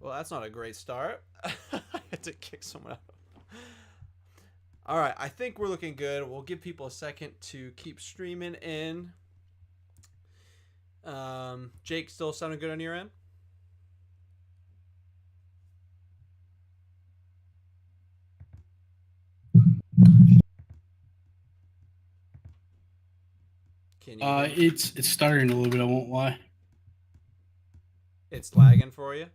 Well, that's not a great start. I had to kick someone out. All right, I think we're looking good. We'll give people a second to keep streaming in. Jake, still sounding good on your end? Can you hear me? It's starting a little bit. I won't lie. It's lagging for you.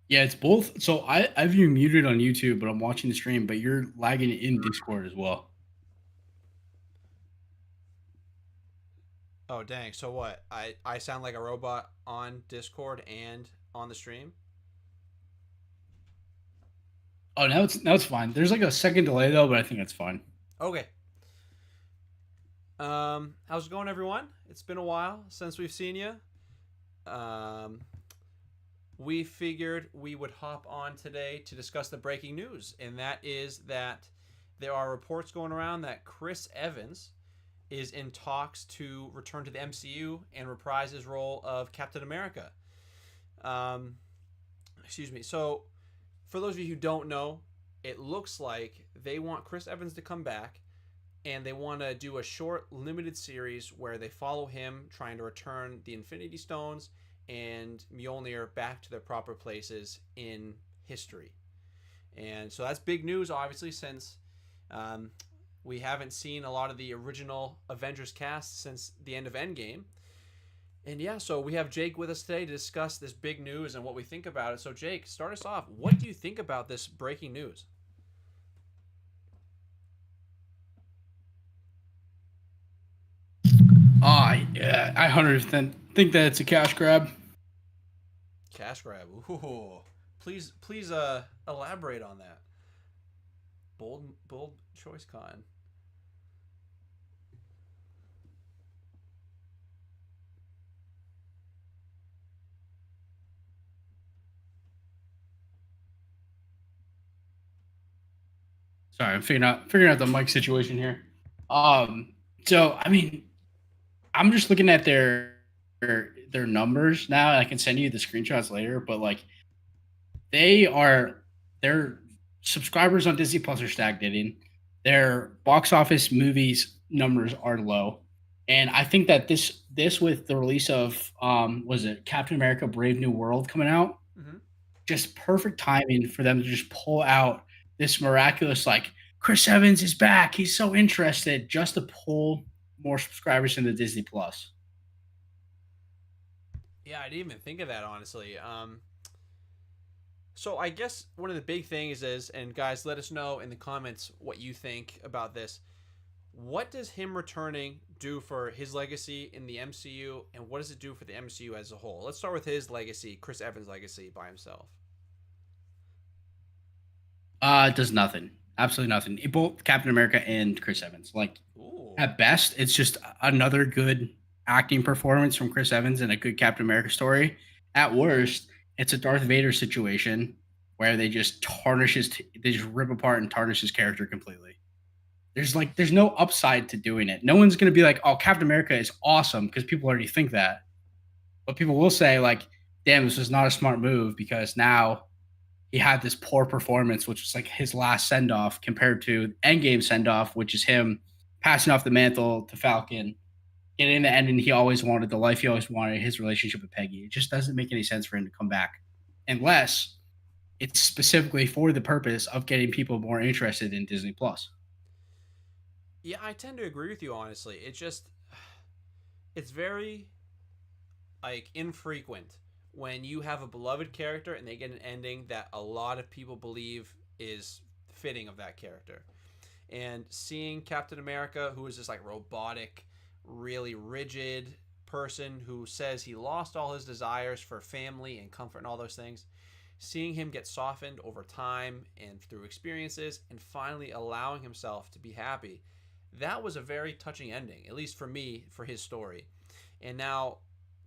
Yeah, it's both. So I've you muted on YouTube, but I'm watching the stream. But you're lagging in Discord as well. Oh dang! So what? I sound like a robot on Discord and on the stream. Oh, now it's fine. There's like a second delay though, but I think it's fine. Okay. How's it going, everyone? It's been a while since we've seen you. Um, we figured we would hop on today to discuss the breaking news, and that is that there are reports going around that Chris Evans is in talks to return to the MCU and reprise his role of Captain America. Um, excuse me. So, for those of you who don't know, it looks like they want Chris Evans to come back and they want to do a short limited series where they follow him trying to return the Infinity Stones and Mjolnir back to their proper places in history. And so that's big news, obviously, since um, we haven't seen a lot of the original Avengers cast since the end of Endgame. And yeah, so we have Jake with us today to discuss this big news and what we think about it. So, Jake, start us off. What do you think about this breaking news? Yeah, I 100% think that it's a cash grab. Cash grab. Ooh. Please, elaborate on that. Bold choice, Con. Sorry, I'm figuring out the mic situation here. Um, so I mean, I'm just looking at their numbers now. And I can send you the screenshots later, but like they are their subscribers on Disney Plus are stagnating. Their box office movies numbers are low, and I think that this with the release of was it Captain America: Brave New World coming out, Mm-hmm. just perfect timing for them to just pull out this miraculous like Chris Evans is back. He's so interested just to pull more subscribers into Disney Plus. Yeah, I didn't even think of that honestly. So I guess one of the big things is, and guys, let us know in the comments what you think about this. What does him returning do for his legacy in the MCU, and what does it do for the MCU as a whole? Let's start with his legacy, Chris Evans' legacy by himself. It does nothing. Absolutely nothing. Both Captain America and Chris Evans. Like Ooh. at best, it's just another good acting performance from Chris Evans and a good Captain America story. At worst, it's a Darth Vader situation where they just they just rip apart and tarnish his character completely. There's no upside to doing it. No one's gonna be like, oh, Captain America is awesome because people already think that. But people will say like, damn, this was not a smart move because now he had this poor performance, which was like his last send off compared to Endgame send off, which is him passing off the mantle to Falcon. And in the end, and he always wanted the life he always wanted, his relationship with Peggy. It just doesn't make any sense for him to come back unless it's specifically for the purpose of getting people more interested in Disney Plus. Yeah, I tend to agree with you honestly. It's very like infrequent when you have a beloved character and they get an ending that a lot of people believe is fitting of that character. And seeing Captain America, who is this like robotic, really rigid person who says he lost all his desires for family and comfort and all those things, seeing him get softened over time and through experiences and finally allowing himself to be happy, that was a very touching ending, at least for me, for his story. And now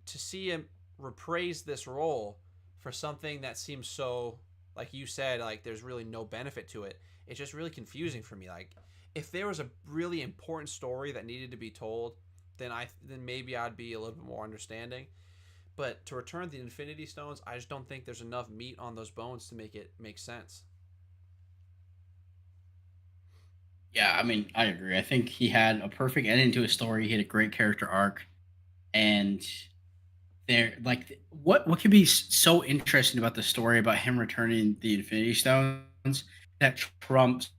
to see him reprise this role for something that seems so, like you said, like there's really no benefit to it, it's just really confusing for me. Like if there was a really important story that needed to be told, then maybe I'd be a little bit more understanding. But to return the Infinity Stones, I just don't think there's enough meat on those bones to make it make sense. Yeah, I mean, I agree. I think he had a perfect ending to his story. He had a great character arc, and there, like, what could be so interesting about the story about him returning the Infinity Stones that trumps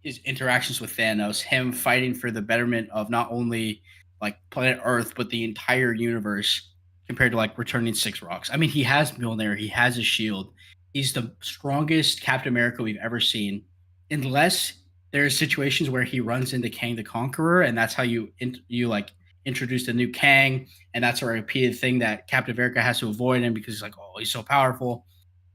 his interactions with Thanos, him fighting for the betterment of not only like planet Earth but the entire universe compared to like returning six rocks. I mean, he has Mjolnir, he has his shield. He's the strongest Captain America we've ever seen. Unless there's situations where he runs into Kang the Conqueror, and that's how you like introduce the new Kang, and that's a repeated thing that Captain America has to avoid him because he's like, oh, he's so powerful.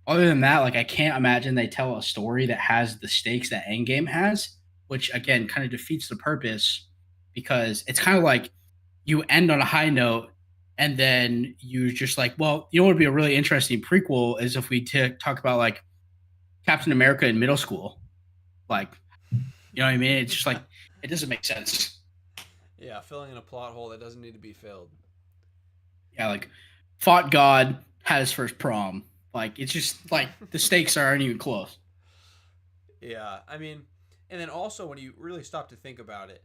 Other than that, like I can't imagine they tell a story that has the stakes that Endgame has, which again kind of defeats the purpose because it's kind of like you end on a high note and then you just like, well, you know what would be a really interesting prequel is if we talk about like Captain America in middle school. Like, you know what I mean? It's just like it doesn't make sense. Yeah, filling in a plot hole that doesn't need to be filled. Yeah, like fought God, had his first prom. Like it's just like the stakes aren't even close. Yeah, I mean, and then also when you really stop to think about it,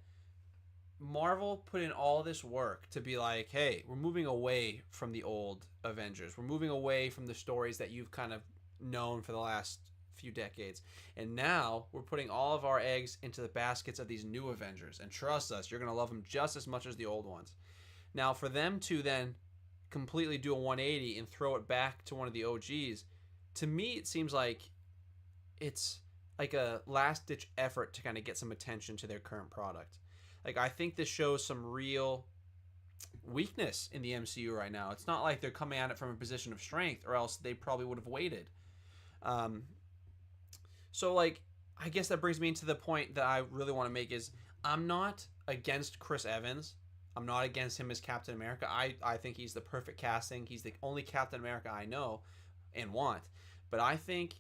Marvel put in all this work to be like, hey, we're moving away from the old Avengers. We're moving away from the stories that you've kind of known for the last few decades. And now we're putting all of our eggs into the baskets of these new Avengers. And trust us, you're going to love them just as much as the old ones. Now, for them to then completely do a 180 and throw it back to one of the OGs, to me, it seems like it's like a last ditch effort to kind of get some attention to their current product. Like I think this shows some real weakness in the MCU right now. It's not like they're coming at it from a position of strength, or else they probably would have waited. Um, so like I guess that brings me into the point that I really want to make is I'm not against Chris Evans. I'm not against him as Captain America. I think he's the perfect casting. He's the only Captain America I know and want. But I think,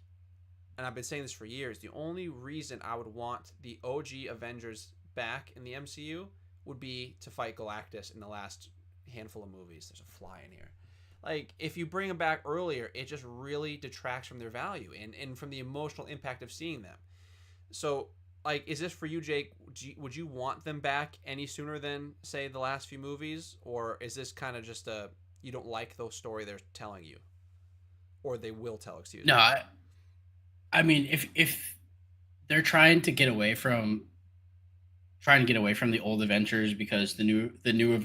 and I've been saying this for years, the only reason I would want the OG Avengers back in the MCU would be to fight Galactus in the last handful of movies. There's a fly in here. Like, if you bring them back earlier, it just really detracts from their value and from the emotional impact of seeing them. So, like, is this for you, Jake? Would you want them back any sooner than, say, the last few movies? Or is this kind of just you don't like the story they're telling you? Or they will tell, excuse No, me. I mean if they're trying to get away from the old Avengers because the new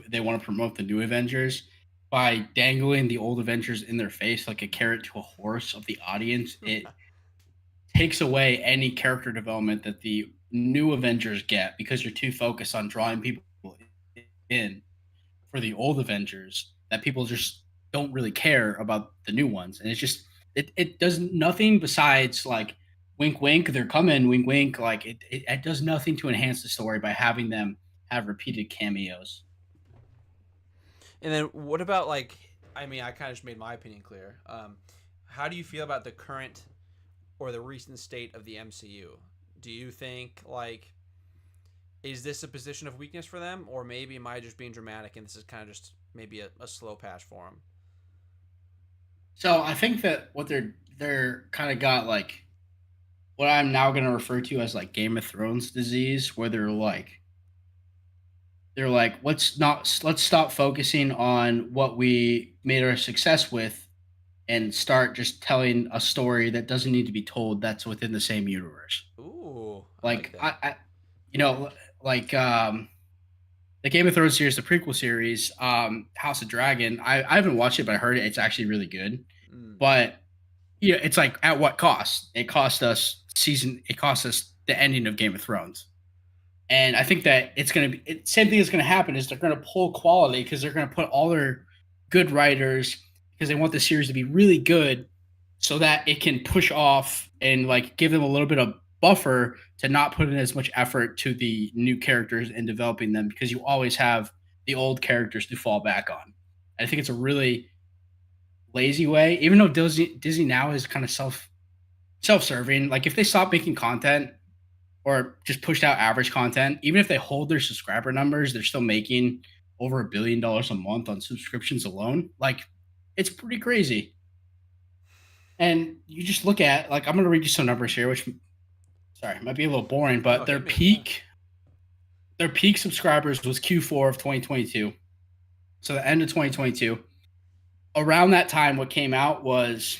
they want to promote the new Avengers by dangling the old Avengers in their face like a carrot to a horse of the audience. It takes away any character development that the new Avengers get because you're too focused on drawing people in for the old Avengers that people just don't really care about the new ones. And it's just it does nothing besides like wink wink, they're coming, wink wink. Like it does nothing to enhance the story by having them have repeated cameos. And then what about like? I mean, I kind of just made my opinion clear. How do you feel about the current or the recent state of the MCU? Do you think like is this a position of weakness for them, or maybe am I just being dramatic and this is kind of just maybe a slow patch for them? So I think that what they're kind of got like what I'm now going to refer to as like Game of Thrones disease, where they're like let's stop focusing on what we made our success with and start just telling a story that doesn't need to be told that's within the same universe. Ooh, I like Like that. I you know, like the Game of Thrones series, the prequel series, House of Dragon. I haven't watched it, but I heard it's actually really good. Mm. But yeah, it's like at what cost? It cost us the ending of Game of Thrones. And I think that it's going to be same thing is going to happen is they're going to pull quality because they're going to put all their good writers because they want the series to be really good so that it can push off and like give them a little bit of buffer to not put in as much effort to the new characters and developing them because you always have the old characters to fall back on. I think it's a really lazy way, even though Disney now is kind of self serving. Like if they stop making content or just pushed out average content, even if they hold their subscriber numbers, they're still making over $1 billion a month on subscriptions alone. Like, it's pretty crazy. And you just look at, like, I'm going to read you some numbers here, which, sorry, might be a little boring, but No, hit me. Yeah. their peak subscribers was Q4 of 2022. So the end of 2022. Around that time, what came out was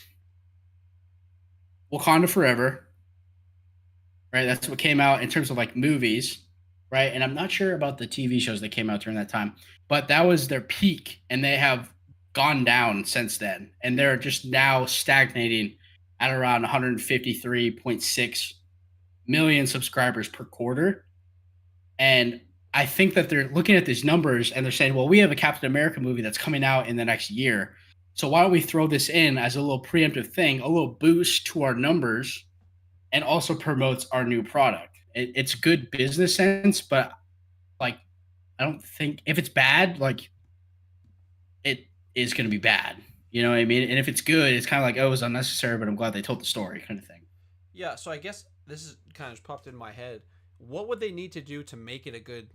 Wakanda Forever, right? That's what came out in terms of like movies, right? And I'm not sure about the TV shows that came out during that time, but that was their peak, and they have gone down since then, and they're just now stagnating at around 153.6 million subscribers per quarter. And I think that they're looking at these numbers and they're saying, well, we have a Captain America movie that's coming out in the next year. So why don't we throw this in as a little preemptive thing, a little boost to our numbers, and also promotes our new product? It's good business sense, but like, I don't think if it's bad, like, it is going to be bad. You know what I mean? And if it's good, it's kind of like, oh, it was unnecessary, but I'm glad they told the story, kind of thing. Yeah, so I guess this is kind of just popped in my head. What would they need to do to make it a good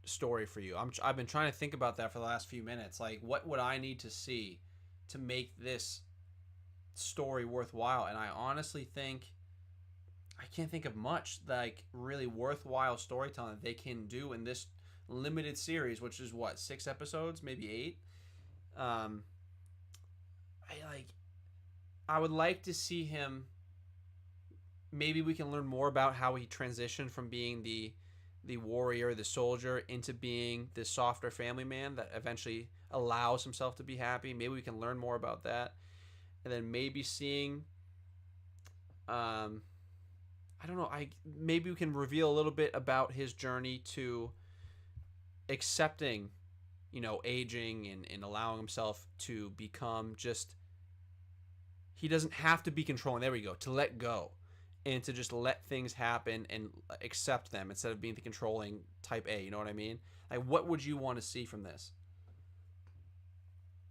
story for you? I've been trying to think about that for the last few minutes. Like, what would I need to see to make this story worthwhile? And I honestly think I can't think of much like really worthwhile storytelling that they can do in this limited series, which is what, 6 episodes, maybe 8. Um, I like. I would like to see him. Maybe we can learn more about how he transitioned from being the warrior, the soldier, into being the softer family man that eventually allows himself to be happy. Maybe we can learn more about that, and then maybe seeing, I don't know. I maybe we can reveal a little bit about his journey to accepting, aging and allowing himself to become just. He doesn't have to be controlling. There we go. To let go and to just let things happen and accept them instead of being the controlling type A. You know what I mean? Like, what would you want to see from this?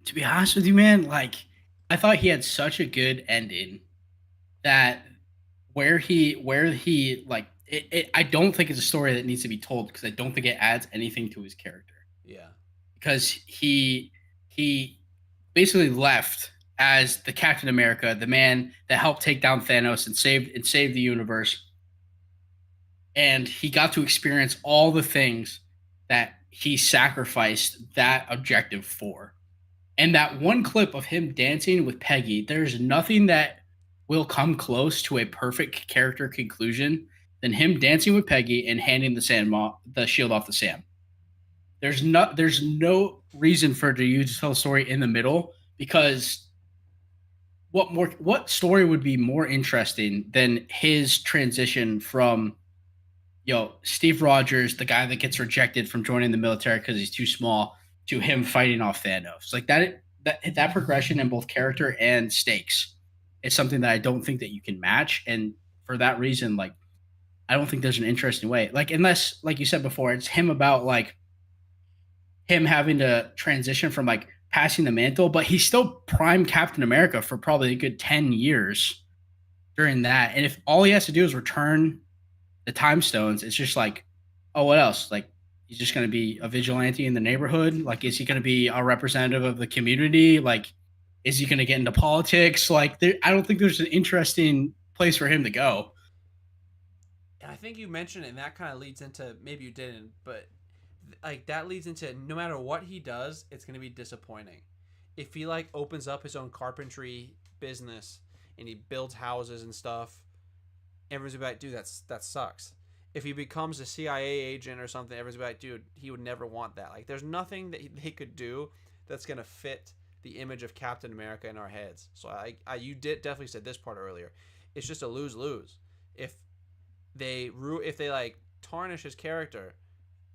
To be honest with you, man, like, I thought he had such a good ending that where he like I don't think it's a story that needs to be told because I don't think it adds anything to his character, Yeah. because he basically left as the Captain America, the man that helped take down Thanos and saved the universe, and he got to experience all the things that he sacrificed that objective for. And that one clip of him dancing with Peggy, there's nothing that will come close to a perfect character conclusion than him dancing with Peggy and handing the shield off to Sam. There's no reason for you to tell a story in the middle, because what story would be more interesting than his transition from, Steve Rogers, the guy that gets rejected from joining the military because he's too small, to him fighting off Thanos. Like, that progression in both character and stakes is something that I don't think that you can match. And for that reason, like, I don't think there's an interesting way. Like, unless, like you said before, it's him about like him having to transition from like passing the mantle, but he's still prime Captain America for probably a good 10 years during that. And if all he has to do is return the time stones, it's just like, oh, what else? Like, he's just going to be a vigilante in the neighborhood? Like, is he going to be a representative of the community? Like, is he going to get into politics? Like, I don't think there's an interesting place for him to go. And I think you mentioned it, and that kind of leads into, maybe you didn't, but like that leads into, no matter what he does, it's going to be disappointing. If he like opens up his own carpentry business and he builds houses and stuff, everyone's gonna be like, dude, that sucks. If he becomes a CIA agent or something, everyone's gonna be like, dude, he would never want that. Like, there's nothing that they could do that's gonna fit the image of Captain America in our heads. So you did definitely said this part earlier. It's just a lose lose. If if they like tarnish his character,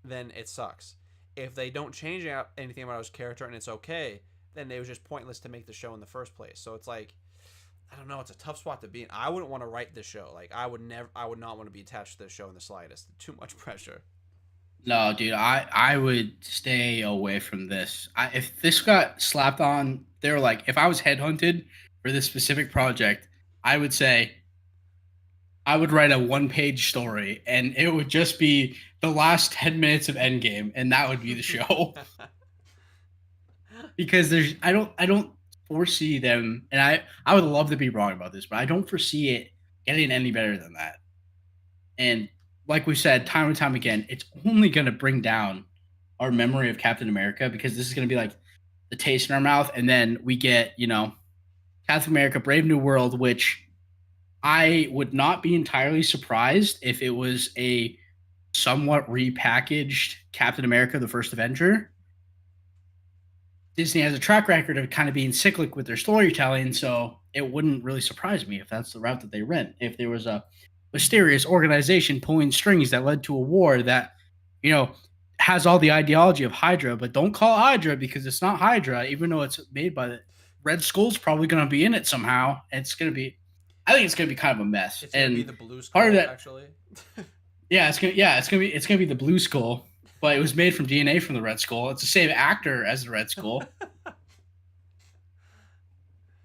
then it sucks. If they don't change anything about his character and it's okay, then it was just pointless to make the show in the first place. So it's like, I don't know. It's a tough spot to be in. I wouldn't want to write this show. Like, I would not want to be attached to this show in the slightest. Too much pressure. No, dude, I would stay away from this. If this got slapped on, they were like, if I was headhunted for this specific project, I would say, I would write a one-page story, and it would just be the last 10 minutes of Endgame, and that would be the show. Because I don't foresee them, and I would love to be wrong about this, but I don't foresee it getting any better than that. And like we said, time and time again, it's only going to bring down our memory of Captain America because this is going to be like the taste in our mouth, and then we get Captain America: Brave New World, which I would not be entirely surprised if it was a somewhat repackaged Captain America: The First Avenger. Disney has a track record of kind of being cyclic with their storytelling, so it wouldn't really surprise me if that's the route that they went. If there was a mysterious organization pulling strings that led to a war that, you know, has all the ideology of Hydra, but don't call it Hydra because it's not Hydra, even though it's made by the Red Skull's probably going to be in it somehow. It's going to be, I think it's going to be kind of a mess. It's gonna be And the Blue part of Skull, that, actually. it's gonna be the Blue Skull, but it was made from DNA from the Red Skull. It's the same actor as the Red Skull.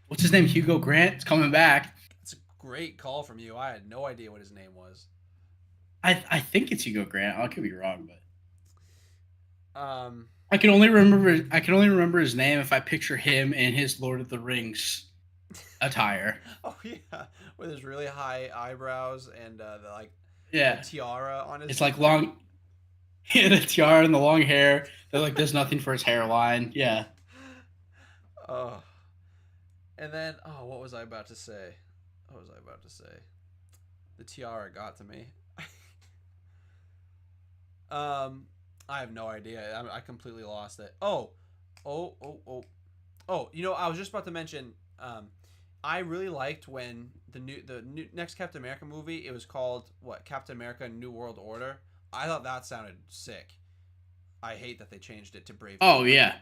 What's his name? Hugo Grant. It's coming back. It's a great call from you. I had no idea what his name was. I think it's Hugo Grant. I could be wrong, but Um, I can only remember his name if I picture him in his Lord of the Rings attire. oh yeah, with his really high eyebrows and the Yeah, tiara on his. it's like long, yeah, the tiara and the long hair. That like does nothing for his hairline. Yeah. Oh, and then what was I about to say? What was I about to say? The tiara got to me. um, I have no idea. I completely lost it. Oh, oh, oh, oh. I was just about to mention. I really liked when the new next Captain America movie. It was called what? Captain America: New World Order. I thought that sounded sick. I hate that they changed it to Brave New Oh World. yeah.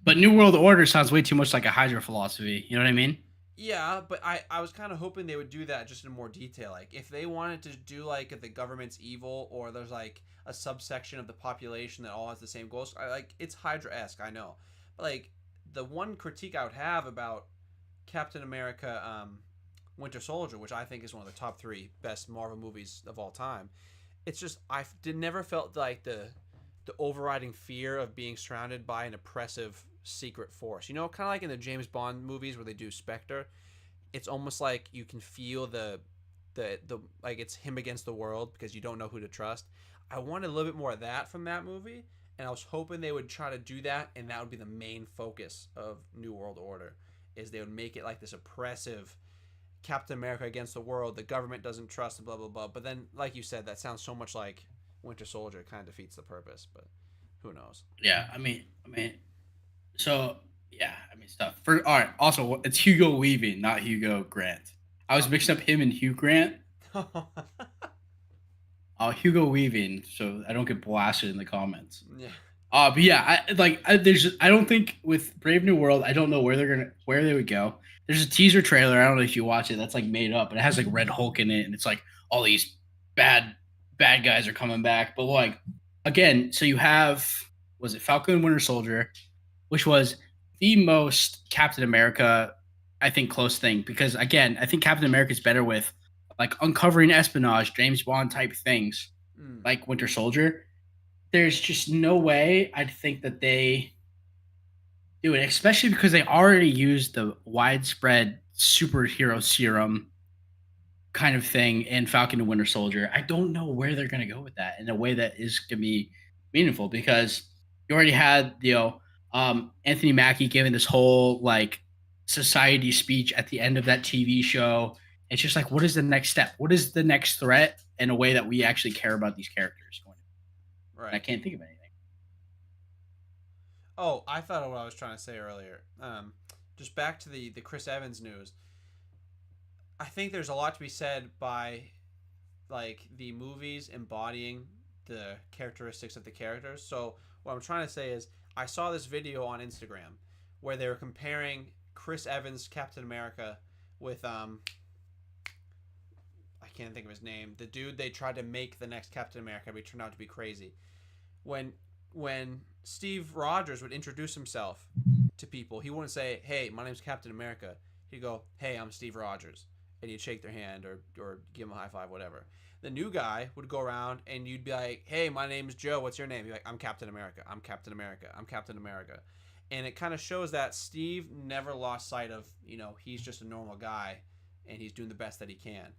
But New World Order sounds way too much like a Hydra philosophy. You know what I mean? Yeah, but I was kind of hoping they would do that just in more detail. Like if they wanted to do like if the government's evil or there's like a subsection of the population that all has the same goals. It's Hydra esque, I know, but like the one critique I would have about Captain America, Winter Soldier, which I think is one of the top three best Marvel movies of all time. It's just I did never felt like the overriding fear of being surrounded by an oppressive secret force. Kind of like in the James Bond movies where they do Spectre. It's almost like you can feel the like it's him against the world because you don't know who to trust. I wanted a little bit more of that from that movie, and I was hoping they would try to do that, and that would be the main focus of New World Order, is they would make it like this oppressive Captain America against the world. The government doesn't trust, and blah blah blah. But then, like you said, that sounds so much like Winter Soldier. It kind of defeats the purpose. But who knows? Yeah. So yeah. Stuff for all right. Also, it's Hugo Weaving, not Hugo Grant. I was mixing up him and Hugh Grant. Hugo Weaving, so I don't get blasted in the comments. Yeah. But yeah, I don't think with Brave New World, I don't know where they would go. There's a teaser trailer. I don't know if you watch it. That's like made up, and it has like Red Hulk in it, and it's like all these bad bad guys are coming back. But like again, so you have was it Falcon and Winter Soldier, which was the most Captain America, I think, close thing because again, I think Captain America is better with like uncovering espionage, James Bond type things, Mm. like Winter Soldier. There's just no way I'd think that they do it, especially because they already used the widespread superhero serum kind of thing in Falcon and Winter Soldier. I don't know where they're going to go with that in a way that is going to be meaningful because you already had, Anthony Mackie giving this whole like society speech at the end of that TV show. It's just like, what is the next step? What is the next threat in a way that we actually care about these characters? And I Right. can't think of anything. Oh, I thought of what I was trying to say earlier. Just back to the Chris Evans news. I think there's a lot to be said by like the movies embodying the characteristics of the characters. So what I'm trying to say is I saw this video on Instagram where they were comparing Chris Evans Captain America with I can't think of his name. The dude they tried to make the next Captain America, but he turned out to be crazy. When Steve Rogers would introduce himself to people, he wouldn't say, "Hey, my name's Captain America." He'd go, "Hey, I'm Steve Rogers." and you'd shake their hand or give them a high five, whatever. The new guy would go around and you'd be like, "Hey, my name's Joe. What's your name?" You're like, "I'm Captain America. I'm Captain America. I'm Captain America." And it kind of shows that Steve never lost sight of, he's just a normal guy and he's doing the best that he can.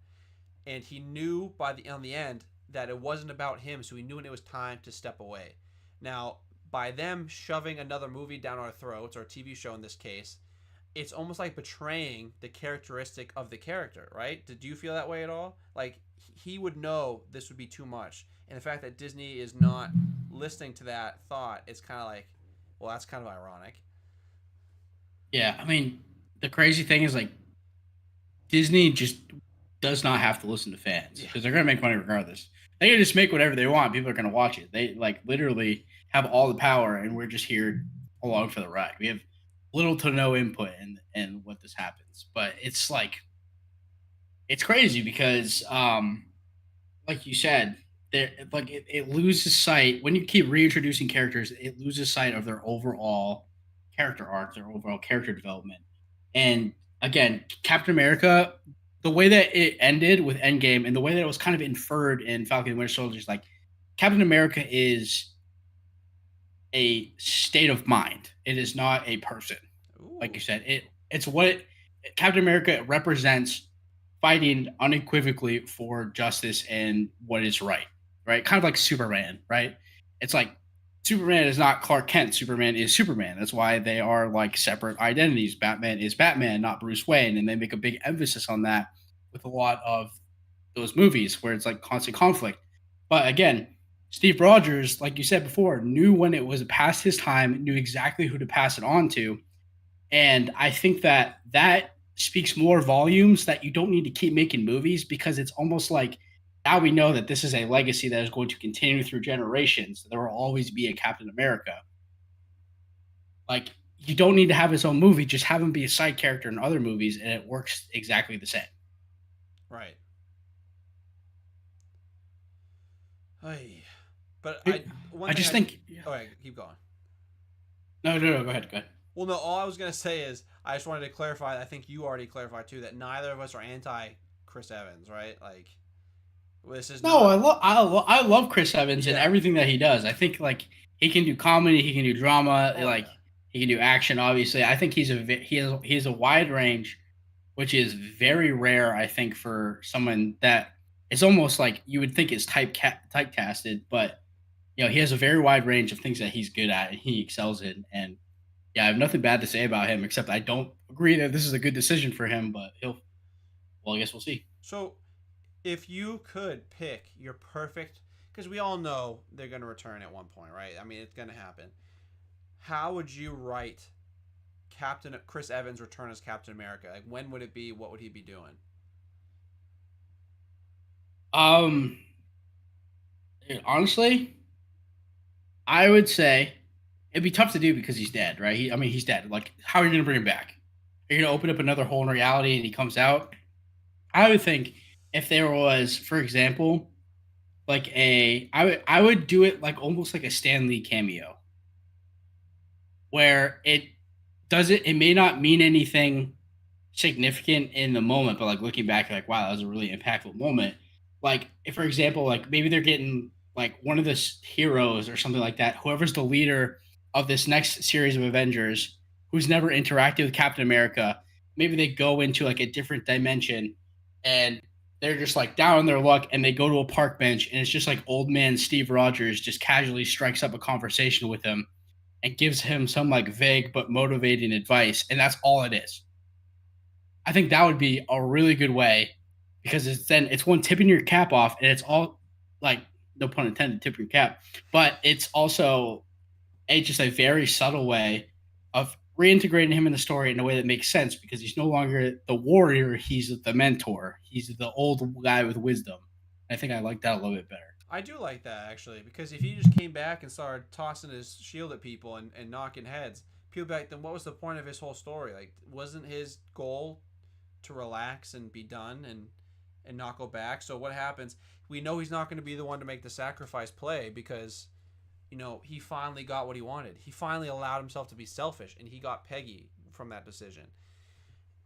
And he knew on the end that it wasn't about him, so he knew when it was time to step away. Now, by them shoving another movie down our throats, or a TV show in this case, it's almost like betraying the characteristic of the character, right? Did you feel that way at all? Like, he would know this would be too much, and the fact that Disney is not listening to that thought, it's kind of like, well, that's kind of ironic. Yeah, I mean, the crazy thing is like Disney just does not have to listen to fans Yeah. because they're gonna make money regardless. They can just make whatever they want. People are gonna watch it. They like literally have all the power, and we're just here along for the ride. We have little to no input in what this happens. But it's like it's crazy because like you said, there like it loses sight when you keep reintroducing characters, it loses sight of their overall character arc, their overall character development. And again, Captain America, the way that it ended with Endgame and the way that it was kind of inferred in Falcon and Winter Soldier is like Captain America is a state of mind. It is not a person. Like Ooh. you said, it's what Captain America represents fighting unequivocally for justice and what is right. Right? Kind of like Superman, right? It's like Superman is not Clark Kent. Superman is Superman. That's why they are like separate identities. Batman is Batman, not Bruce Wayne. And they make a big emphasis on that with a lot of those movies where it's like constant conflict. But again, Steve Rogers, like you said before, knew when it was past his time, knew exactly who to pass it on to. And I think that that speaks more volumes that you don't need to keep making movies because it's almost like now we know that this is a legacy that is going to continue through generations. There will always be a Captain America. Like you don't need to have his own movie, just have him be a side character in other movies and it works exactly the same. Right. Hey. But I just think all right, keep going. no, go ahead, go ahead. Well, no, all I was gonna say is I just wanted to clarify. I think you already clarified too that neither of us are anti Chris Evans, right? Like this is No, not. I love Chris Evans and Yeah. everything that he does. I think like he can do comedy, he can do drama, Oh like yeah. he can do action. Obviously, I think he has a wide range, which is very rare. I think for someone that it's almost like you would think is typecasted, but he has a very wide range of things that he's good at and he excels in. And yeah, I have nothing bad to say about him except I don't agree that this is a good decision for him. But he'll well, I guess we'll see. So if you could pick your perfect, because we all know they're gonna return at one point, right? I mean, it's gonna happen. How would you write Captain Chris Evans return as Captain America? Like when would it be? What would he be doing? Um, honestly, I would say it'd be tough to do because he's dead, right? I mean, he's dead. Like, how are you going to bring him back? Are you going to open up another hole in reality and he comes out? I would think if there was, for example, like I would do it like almost like a Stan Lee cameo, where it may not mean anything significant in the moment, but like looking back, like wow, that was a really impactful moment. Like, if for example, like maybe they're getting like one of the heroes or something like that, whoever's the leader of this next series of Avengers, who's never interacted with Captain America, maybe they go into like a different dimension and they're just like down on their luck and they go to a park bench and it's just like old man Steve Rogers just casually strikes up a conversation with him and gives him some like vague but motivating advice and that's all it is. I think that would be a really good way because it's one tipping your cap off, and it's all like no pun intended, tip your cap, but it's also just a very subtle way of reintegrating him in the story in a way that makes sense because he's no longer the warrior, he's the mentor, he's the old guy with wisdom. I think I like that a little bit better. I do like that actually because if he just came back and started tossing his shield at people and knocking heads, people be like, then what was the point of his whole story? Like, wasn't his goal to relax and be done and not go back? So what happens? We know he's not going to be the one to make the sacrifice play because he finally got what he wanted. He finally allowed himself to be selfish, and he got Peggy from that decision.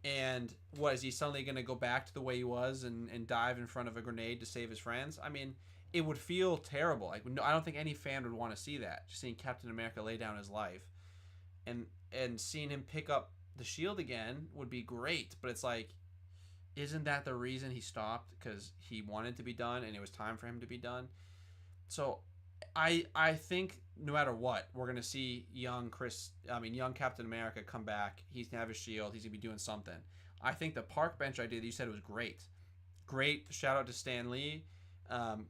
And what is he suddenly going to go back to the way he was and dive in front of a grenade to save his friends? I mean, it would feel terrible. Like no, I don't think any fan would want to see that. Just seeing Captain America lay down his life, and seeing him pick up the shield again would be great. But it's like, isn't that the reason he stopped? Because he wanted to be done and it was time for him to be done. So I think no matter what, we're gonna see young Captain America come back. He's gonna have his shield. He's gonna be doing something. I think the park bench idea that you said was great. Great shout out to Stan Lee.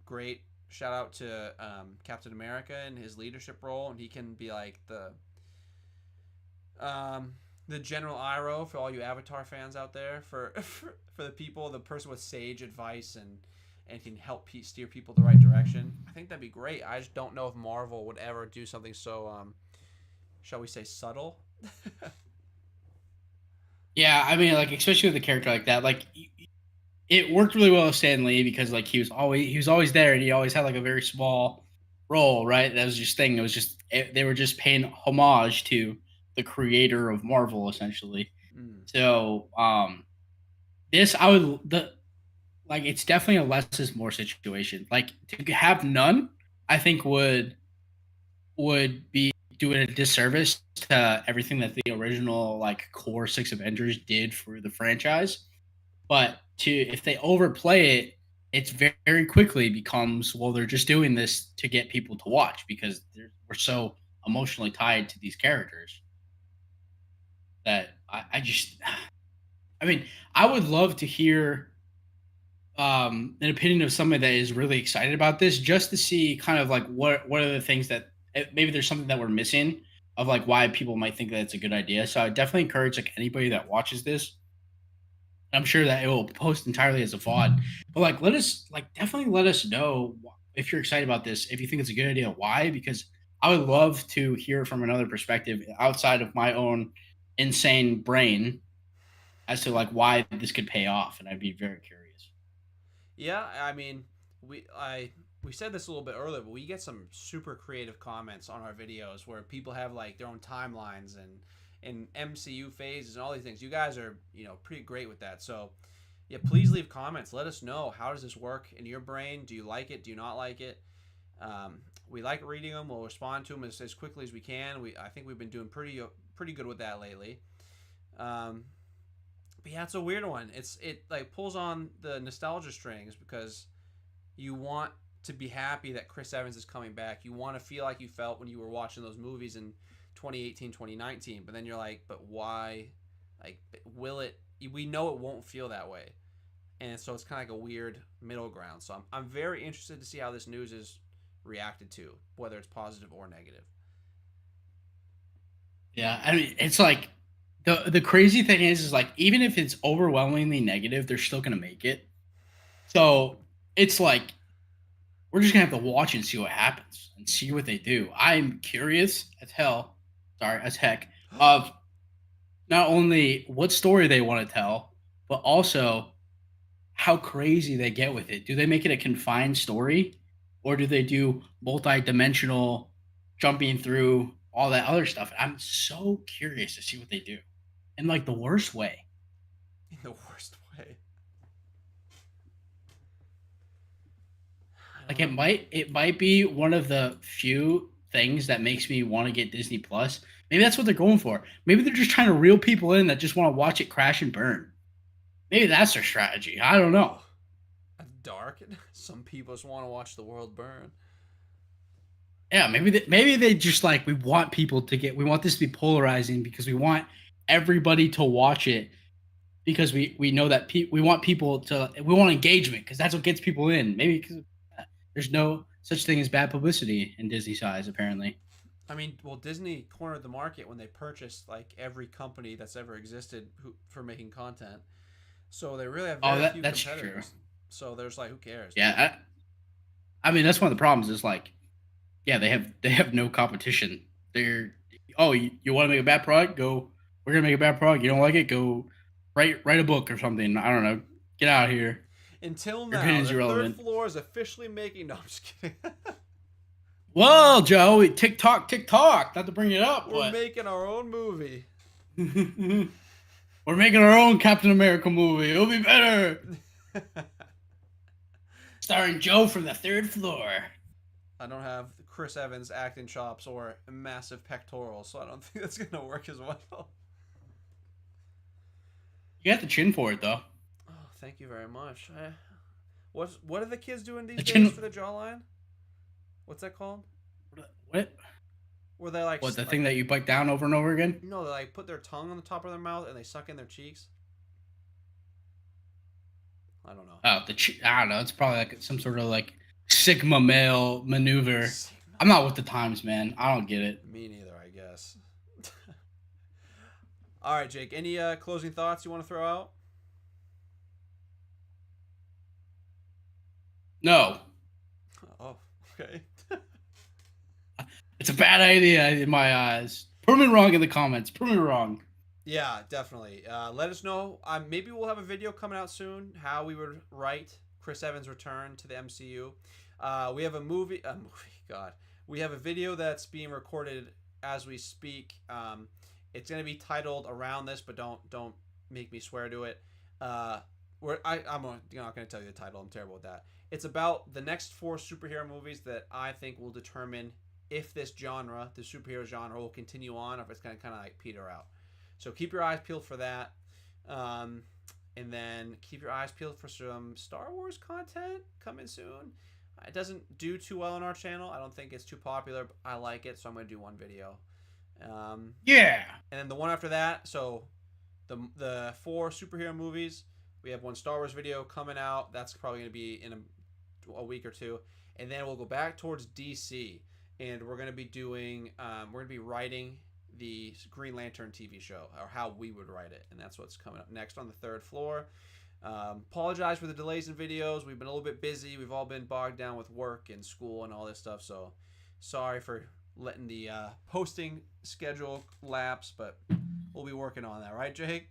Great shout out to Captain America and his leadership role, and he can be like the General Iroh for all you Avatar fans out there, for the people, the person with sage advice and can help steer people the right direction. I think that'd be great. I just don't know if Marvel would ever do something so, shall we say, subtle. Yeah, I mean, like especially with a character like that, like it worked really well with Stan Lee because like he was always there and he always had like a very small role, right? That was just thing. It was just they were just paying homage to the creator of Marvel essentially. Mm. So this I would the like it's definitely a less is more situation. Like to have none, I think would be doing a disservice to everything that the original like core six Avengers did for the franchise. But to if they overplay it, it's very quickly becomes well they're just doing this to get people to watch because we're so emotionally tied to these characters that I just I mean I would love to hear an opinion of somebody that is really excited about this just to see kind of like what are the things that maybe there's something that we're missing of like why people might think that it's a good idea. So I definitely encourage like anybody that watches this. I'm sure that it will post entirely as a VOD, but like let us like definitely let us know if you're excited about this, if you think it's a good idea, why? Because I would love to hear from another perspective outside of my own insane brain as to like why this could pay off, and I'd be very curious. Yeah, I mean, we said this a little bit earlier, but we get some super creative comments on our videos where people have like their own timelines and MCU phases and all these things. You guys are pretty great with that. So yeah, please leave comments. Let us know, how does this work in your brain? Do you like it? Do you not like it? We like reading them. We'll respond to them as quickly as we can. I think we've been doing pretty good with that lately. Um, but yeah, it's a weird one. It like pulls on the nostalgia strings because you want to be happy that Chris Evans is coming back. You want to feel like you felt when you were watching those movies in 2018, 2019. But then you're like, but why? Like, will it? We know it won't feel that way. And so it's kind of like a weird middle ground. So I'm very interested to see how this news is reacted to, whether it's positive or negative. Yeah, I mean, it's like the crazy thing is like even if it's overwhelmingly negative, they're still gonna make it. So it's like we're just gonna have to watch and see what happens and see what they do. I'm curious as hell, sorry, as heck, of not only what story they want to tell, but also how crazy they get with it. Do they make it a confined story, or do they do multi-dimensional jumping through all that other stuff? I'm so curious to see what they do in like the worst way. In the worst way. Like it might be one of the few things that makes me want to get Disney Plus. Maybe that's what they're going for. Maybe they're just trying to reel people in that just want to watch it crash and burn. Maybe that's their strategy. I don't know. That's dark. Some people just want to watch the world burn. Yeah, maybe they just like we want this to be polarizing because we want everybody to watch it because we know that we want people to we want engagement because that's what gets people in. Maybe because there's no such thing as bad publicity in Disney's eyes apparently. I mean, well, Disney cornered the market when they purchased like every company that's ever existed for making content. So they really have Oh, very few that's true. competitors. So there's like, who cares? Yeah, I mean that's one of the problems is like yeah they have no competition. They're oh you want to make a bad product? Go. We're gonna make a bad product. You don't like it? Go write a book or something. I don't know. Get out of here. Until Your now, opinion's the third irrelevant. floor is officially making. No, I'm just kidding. Well, Joe, TikTok, TikTok. Not to bring it up, We're but making our own movie. We're making our own Captain America movie. It'll be better. Starring Joe from the third floor. I don't have Chris Evans acting chops or massive pectorals, so I don't think that's gonna work as well. You got the chin for it, though. Oh, thank you very much. What are the kids doing these The days chin. for the jawline? What's that called? What? Where they like What, the like, thing that you bite down over and over again? No, they like put their tongue on the top of their mouth and they suck in their cheeks. I don't know. Oh, I don't know. It's probably like some sort of like Sigma male maneuver. I'm not with the times, man. I don't get it. Me neither, I guess. All right, Jake. Any closing thoughts you want to throw out? No. Oh, okay. It's a bad idea in my eyes. Prove me wrong in the comments. Prove me wrong. Yeah, definitely. Let us know. Maybe we'll have a video coming out soon. How we would write Chris Evans' return to the MCU. We have a movie. God, we have a video that's being recorded as we speak. It's gonna be titled around this, but don't make me swear to it. I'm not gonna tell you the title. I'm terrible with that. It's about the next 4 superhero movies that I think will determine if this genre, the superhero genre, will continue on, or if it's gonna kind of like peter out. So keep your eyes peeled for that. And then keep your eyes peeled for some Star Wars content coming soon. It doesn't do too well on our channel. I don't think it's too popular, but I like it, so I'm going to do one video. Yeah. And then the one after that, so the 4 superhero movies, we have one Star Wars video coming out. That's probably going to be in a week or 2. And then we'll go back towards DC. And we're going to be doing, we're going to be writing the Green Lantern TV show, or how we would write it, and that's what's coming up next on the third floor. Apologize for the delays in videos. We've been a little bit busy. We've all been bogged down with work and school and all this stuff, so sorry for letting the posting schedule lapse, but we'll be working on that, right, Jake?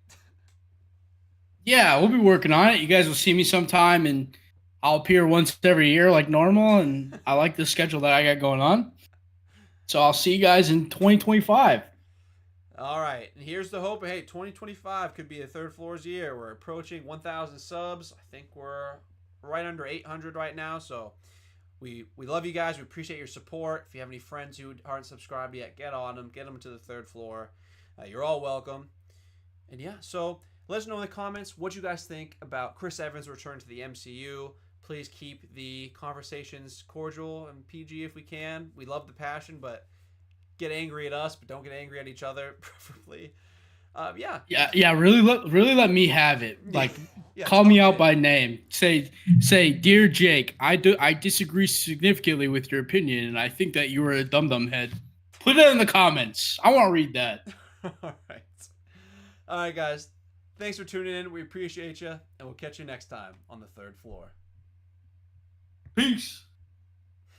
Yeah, we'll be working on it. You guys will see me sometime, and I'll appear once every year like normal, and I like the schedule that I got going on. So I'll see you guys in 2025. All right, and here's the hope. Hey, 2025 could be the third floor's year. We're approaching 1,000 subs. I think we're right under 800 right now. So we love you guys. We appreciate your support. If you have any friends who aren't subscribed yet, get on them. Get them to the third floor. You're all welcome. And yeah, so let us know in the comments what you guys think about Chris Evans' return to the MCU. Please keep the conversations cordial and PG if we can. We love the passion, but get angry at us, but don't get angry at each other, preferably. Yeah. Really let me have it. Like, call me out by name. Say, dear Jake, I disagree significantly with your opinion, and I think that you are a dum head. Put it in the comments. I want to read that. All right, guys. Thanks for tuning in. We appreciate you, and we'll catch you next time on the third floor. Peace.